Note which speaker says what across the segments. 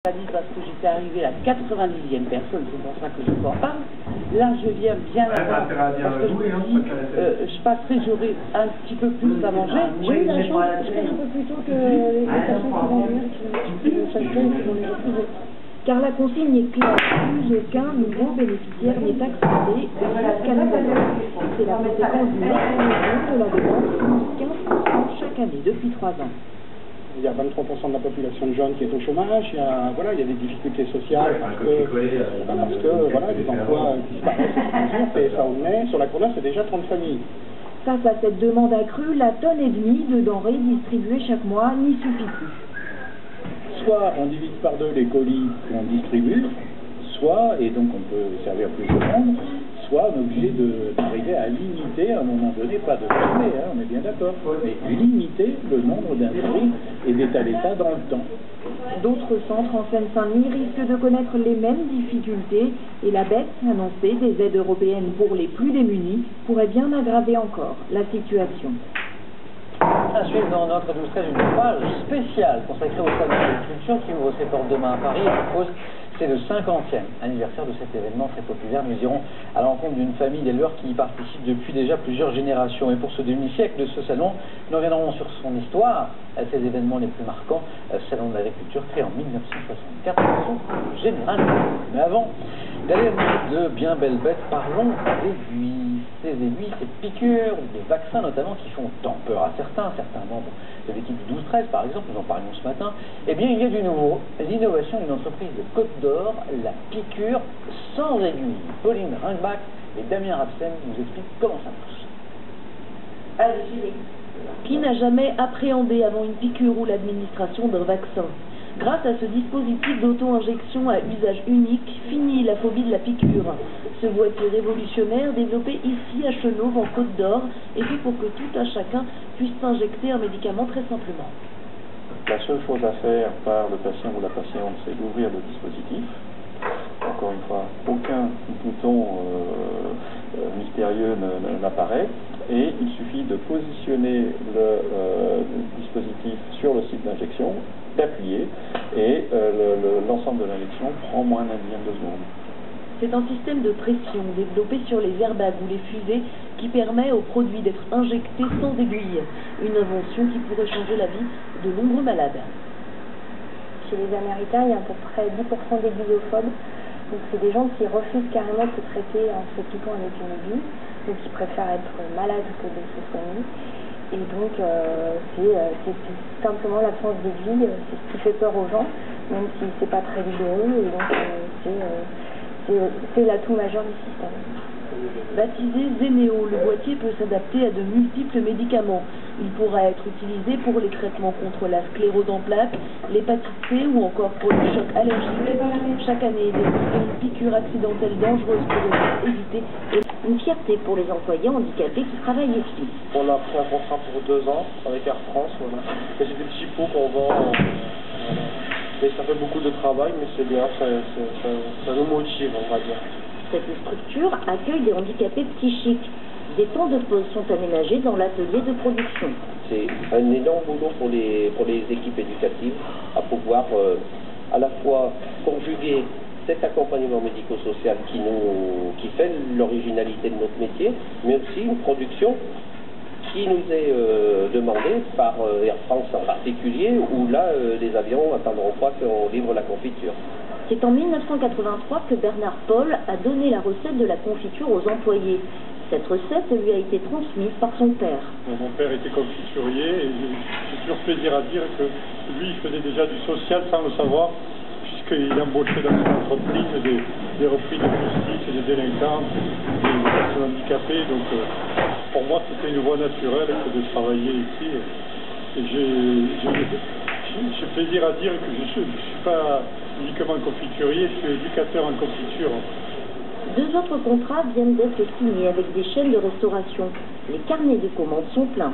Speaker 1: Parce que j'étais arrivée à la 90e personne, c'est pour ça que je vous en parle. Là, je viens bien avant, parce que je me dis, je passerai, j'aurai un petit peu plus à manger.
Speaker 2: J'ai eu la chance, je pense un peu plus tôt que les personnes qui vont venir, qui vont s'acheter et qui vont les retrouver. Car la consigne est claire, plus aucun nouveau bénéficiaire n'est accepté jusqu'à nouvel ordre. C'est la conséquence du mécanisme de la demande qui monte 15% chaque année depuis 3 ans.
Speaker 3: Il y a 23% de la population jeune qui est au chômage, il y a des difficultés sociales parce que les emplois disparaissent, PSA ou NES, sur la Corna c'est déjà 30 familles.
Speaker 2: Face à cette demande accrue, la tonne et demie de denrées distribuées chaque mois n'y suffit plus.
Speaker 4: Soit on divise par deux les colis qu'on distribue, soit, et donc on peut servir plus de monde, soit on est obligé d'arriver à limiter à un moment donné, pas de fermer, hein, on est bien d'accord, mais limiter le nombre d'inscrits et d'étaler ça dans le temps.
Speaker 2: D'autres centres en Seine-Saint-Denis risquent de connaître les mêmes difficultés et la baisse annoncée des aides européennes pour les plus démunis pourrait bien aggraver encore la situation.
Speaker 5: À suivre dans notre 12-13 une page spéciale consacrée au salon de l'agriculture qui ouvre ses portes demain à Paris et propose. C'est le 50e anniversaire de cet événement très populaire. Nous irons à la rencontre d'une famille d'éleveurs qui y participe depuis déjà plusieurs générations. Et pour ce demi-siècle de ce salon, nous reviendrons sur son histoire, ses événements les plus marquants. Salon de l'agriculture créé en 1964 par son général. Mais avant d'aller de bien belles bêtes, parlons d'aiguilles. Ces aiguilles, ces piqûres, des vaccins notamment qui font tant peur à certains membres de l'équipe du 12-13 par exemple, nous en parlions ce matin. Eh bien, il y a du nouveau, l'innovation d'une entreprise de Côte d'Or, la piqûre sans aiguille. Pauline Ringbach et Damien Rapsen nous expliquent comment ça marche.
Speaker 1: Allez,
Speaker 2: Qui n'a jamais appréhendé avant une piqûre ou l'administration d'un vaccin? Grâce à ce dispositif d'auto-injection à usage unique, fini la phobie de la piqûre. Ce boîtier révolutionnaire, développé ici à Chenauve en Côte d'Or, est fait pour que tout un chacun puisse s'injecter un médicament très simplement.
Speaker 6: La seule chose à faire par le patient ou la patiente, c'est d'ouvrir le dispositif. Encore une fois, aucun bouton mystérieux n'apparaît et il suffit de positionner le dispositif sur le site d'injection, d'appuyer et l'ensemble de l'injection prend moins d'un dixième de seconde.
Speaker 2: C'est un système de pression développé sur les airbags ou les fusées qui permet au produit d'être injecté sans aiguille. Une invention qui pourrait changer la vie de nombreux malades.
Speaker 7: Chez les Américains, il y a à peu près 10% d'aiguillophobes. Donc c'est des gens qui refusent carrément de se traiter en se piquant avec une aiguille. Donc ils préfèrent être malades que de se soigner. Et donc c'est simplement l'absence d'aiguille, c'est ce qui fait peur aux gens, même si c'est pas très douloureux. Et donc c'est l'atout majeur du système.
Speaker 2: Baptisé Zénéo, le boîtier peut s'adapter à de multiples médicaments. Il pourra être utilisé pour les traitements contre la sclérose en plaques, l'hépatite C ou encore pour les chocs allergiques. Chaque année, des une piqûre accidentelle dangereuse pour être évitée.
Speaker 8: Une fierté pour les employés handicapés qui travaillent ici.
Speaker 9: On a pris un contrat pour 2 ans avec Air France. Voilà. Et c'est des petits pots qu'on vend. Et ça fait beaucoup de travail, mais c'est bien, ça nous motive, on va dire.
Speaker 8: Cette structure accueille des handicapés psychiques. Des temps de pause sont aménagés dans l'atelier de production.
Speaker 10: C'est un énorme boulot pour les équipes éducatives à pouvoir à la fois conjuguer cet accompagnement médico-social qui fait l'originalité de notre métier, mais aussi une production qui nous est demandée par Air France en particulier, où là, les avions n'attendront pas qu'on livre la confiture.
Speaker 8: C'est en 1983 que Bernard Paul a donné la recette de la confiture aux employés. Cette recette lui a été transmise par son père.
Speaker 3: Mon père était confiturier et j'ai toujours plaisir à dire que lui, il faisait déjà du social sans le savoir, puisqu'il embauchait dans une entreprise des repris de justice et des délinquants, des personnes handicapées. Donc pour moi, c'était une voie naturelle que de travailler ici. Et j'ai plaisir à dire que je ne suis pas uniquement confiturier, je suis éducateur en confiture.
Speaker 8: 2 autres contrats viennent d'être signés avec des chaînes de restauration. Les carnets de commandes sont pleins.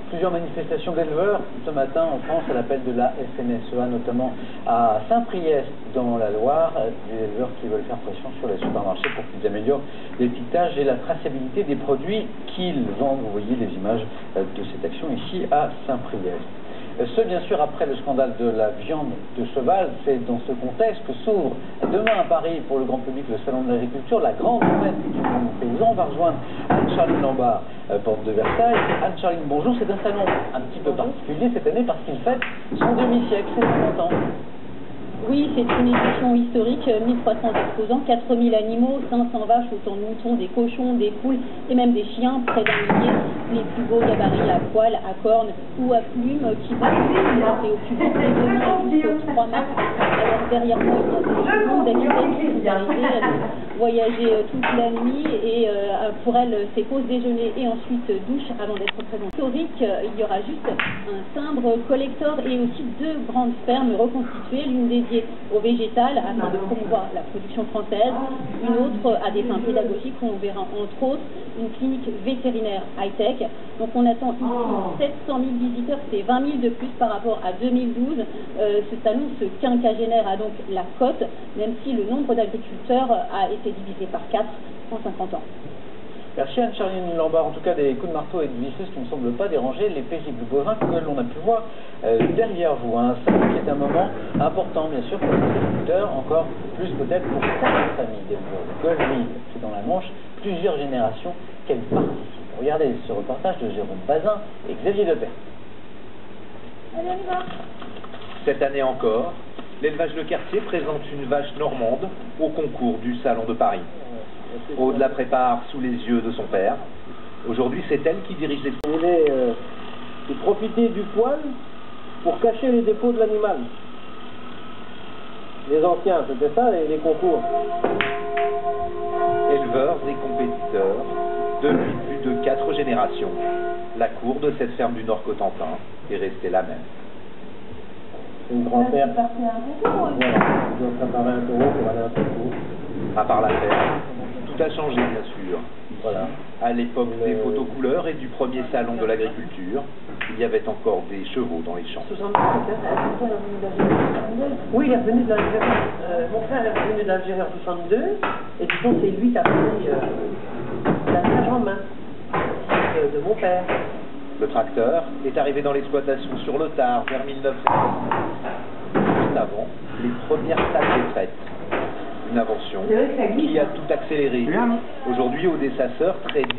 Speaker 5: Plusieurs manifestations d'éleveurs ce matin en France à l'appel de la FNSEA, notamment à Saint-Priest dans la Loire, des éleveurs qui veulent faire pression sur les supermarchés pour qu'ils améliorent l'étiquetage et la traçabilité des produits qu'ils vendent. Vous voyez les images de cette action ici à Saint-Priest. Ce, bien sûr, après le scandale de la viande de cheval, c'est dans ce contexte que s'ouvre demain à Paris, pour le grand public, le Salon de l'Agriculture, la grande fête du monde paysan. On va rejoindre Anne-Charline Lambard, porte de Versailles. Anne-Charline, bonjour. C'est un salon un petit peu particulier cette année parce qu'il fête son demi-siècle, c'est 50 ans.
Speaker 11: Oui, c'est une édition historique, 1300 exposants, 4000 animaux, 500 vaches, autant de moutons, des cochons, des poules et même des chiens, près d'un millier, les plus beaux gabarits à poil, à cornes ou à plumes qui vont et occuper demain jusqu'au 3 mars. Alors derrière moi, il y a des millions d'habitants qui sont arrivés, voyager toute la nuit et pour elles, c'est pause déjeuner et ensuite douche avant d'être présentées. Historique, il y aura juste un timbre collector et aussi 2 grandes fermes reconstituées, l'une dédiée au végétal afin de promouvoir la production française, une autre à des fins pédagogiques où on verra entre autres une clinique vétérinaire high-tech. Donc on attend ici 700 000 visiteurs, c'est 20 000 de plus par rapport à 2012. Ce salon, ce quinquagénaire a donc la cote, même si le nombre d'agriculteurs a été divisé par 4 en 50 ans.
Speaker 5: Merci Anne-Charline Lambard, en tout cas des coups de marteau et de visseuse qui ne semblent pas déranger les paisibles bovins que l'on a pu voir derrière vous. Un salon qui est un moment important bien sûr pour les agriculteurs, encore plus peut-être pour certaines familles des Golville, qui dans la Manche, plusieurs générations qu'elles participent. Regardez ce reportage de Jérôme Bazin et Xavier Lepère.
Speaker 11: Allez, on y va.
Speaker 12: Cette année encore, l'élevage Le Quartier présente une vache normande au concours du Salon de Paris. Aude la prépare sous les yeux de son père. Aujourd'hui, c'est elle qui dirige les...
Speaker 9: de profiter du poil pour cacher les défauts de l'animal. Les anciens, c'était ça, les concours.
Speaker 12: Éleveurs et compétiteurs, depuis plus de 4 générations, la cour de cette ferme du Nord-Cotentin est restée la même.
Speaker 9: Une grand-père. Voilà, ils doivent préparer un taureau pour aller à un concours.
Speaker 12: À part la ferme, tout a changé bien sûr. Voilà. À l'époque des photos couleurs et du premier salon de l'agriculture, il y avait encore des chevaux dans les champs.
Speaker 1: Oui, il est revenu de l'Algérie. Mon frère est revenu d'Algérie en 62, et du coup c'est lui qui a pris la nage en main de mon père.
Speaker 12: Le tracteur est arrivé dans l'exploitation sur le tard vers 1960. Juste avant, les premières salles de traite. Une invention qui a tout accéléré. Aujourd'hui, Aude et sa sœur traitent